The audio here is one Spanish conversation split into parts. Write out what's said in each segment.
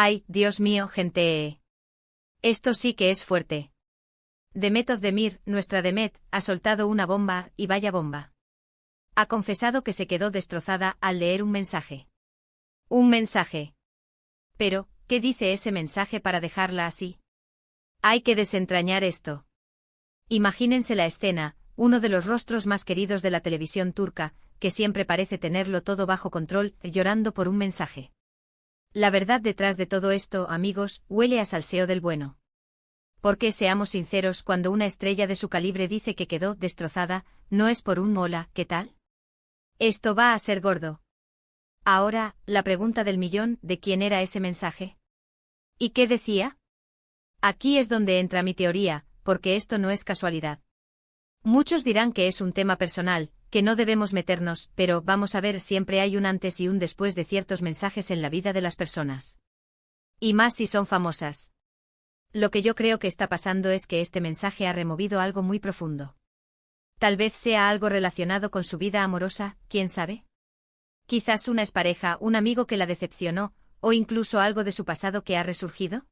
Ay, Dios mío, gente. Esto sí que es fuerte. Demet Özdemir, nuestra Demet, ha soltado una bomba, y vaya bomba. Ha confesado que se quedó destrozada al leer un mensaje. Un mensaje. Pero, ¿qué dice ese mensaje para dejarla así? Hay que desentrañar esto. Imagínense la escena, uno de los rostros más queridos de la televisión turca, que siempre parece tenerlo todo bajo control, llorando por un mensaje. La verdad detrás de todo esto, amigos, huele a salseo del bueno. Porque seamos sinceros, cuando una estrella de su calibre dice que quedó destrozada, no es por un hola, ¿qué tal? Esto va a ser gordo. Ahora, la pregunta del millón, ¿de quién era ese mensaje? ¿Y qué decía? Aquí es donde entra mi teoría, porque esto no es casualidad. Muchos dirán que es un tema personal, que no debemos meternos, pero vamos a ver, siempre hay un antes y un después de ciertos mensajes en la vida de las personas. Y más si son famosas. Lo que yo creo que está pasando es que este mensaje ha removido algo muy profundo. Tal vez sea algo relacionado con su vida amorosa, ¿quién sabe? Quizás una expareja, un amigo que la decepcionó, o incluso algo de su pasado que ha resurgido.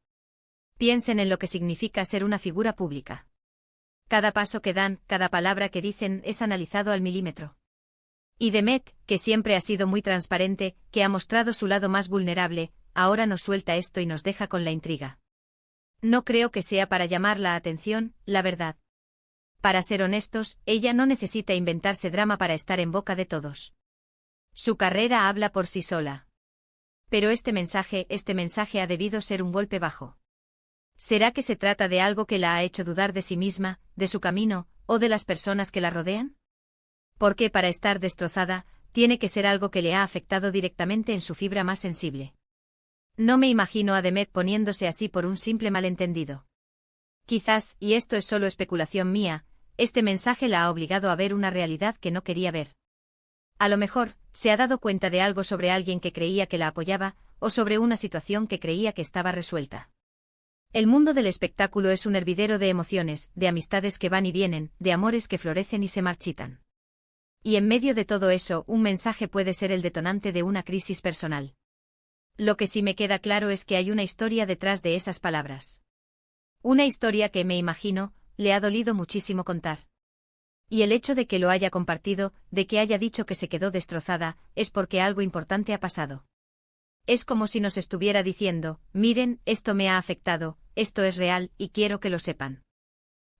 Piensen en lo que significa ser una figura pública. Cada paso que dan, cada palabra que dicen es analizado al milímetro. Y Demet, que siempre ha sido muy transparente, que ha mostrado su lado más vulnerable, ahora nos suelta esto y nos deja con la intriga. No creo que sea para llamar la atención, la verdad. Para ser honestos, ella no necesita inventarse drama para estar en boca de todos. Su carrera habla por sí sola. Pero este mensaje ha debido ser un golpe bajo. ¿Será que se trata de algo que la ha hecho dudar de sí misma, de su camino, o de las personas que la rodean? Porque para estar destrozada, tiene que ser algo que le ha afectado directamente en su fibra más sensible. No me imagino a Demet poniéndose así por un simple malentendido. Quizás, y esto es solo especulación mía, este mensaje la ha obligado a ver una realidad que no quería ver. A lo mejor, se ha dado cuenta de algo sobre alguien que creía que la apoyaba, o sobre una situación que creía que estaba resuelta. El mundo del espectáculo es un hervidero de emociones, de amistades que van y vienen, de amores que florecen y se marchitan. Y en medio de todo eso, un mensaje puede ser el detonante de una crisis personal. Lo que sí me queda claro es que hay una historia detrás de esas palabras. Una historia que, me imagino, le ha dolido muchísimo contar. Y el hecho de que lo haya compartido, de que haya dicho que se quedó destrozada, es porque algo importante ha pasado. Es como si nos estuviera diciendo, miren, esto me ha afectado, esto es real, y quiero que lo sepan.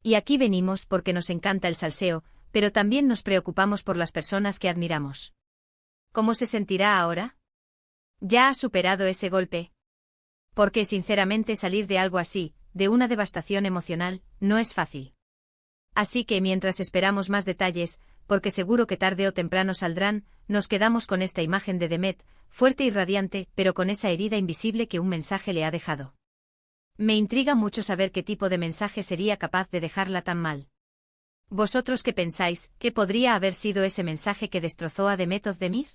Y aquí venimos porque nos encanta el salseo, pero también nos preocupamos por las personas que admiramos. ¿Cómo se sentirá ahora? ¿Ya ha superado ese golpe? Porque sinceramente salir de algo así, de una devastación emocional, no es fácil. Así que mientras esperamos más detalles, porque seguro que tarde o temprano saldrán, nos quedamos con esta imagen de Demet, fuerte y radiante, pero con esa herida invisible que un mensaje le ha dejado. Me intriga mucho saber qué tipo de mensaje sería capaz de dejarla tan mal. ¿Vosotros qué pensáis, qué podría haber sido ese mensaje que destrozó a Demet Özdemir?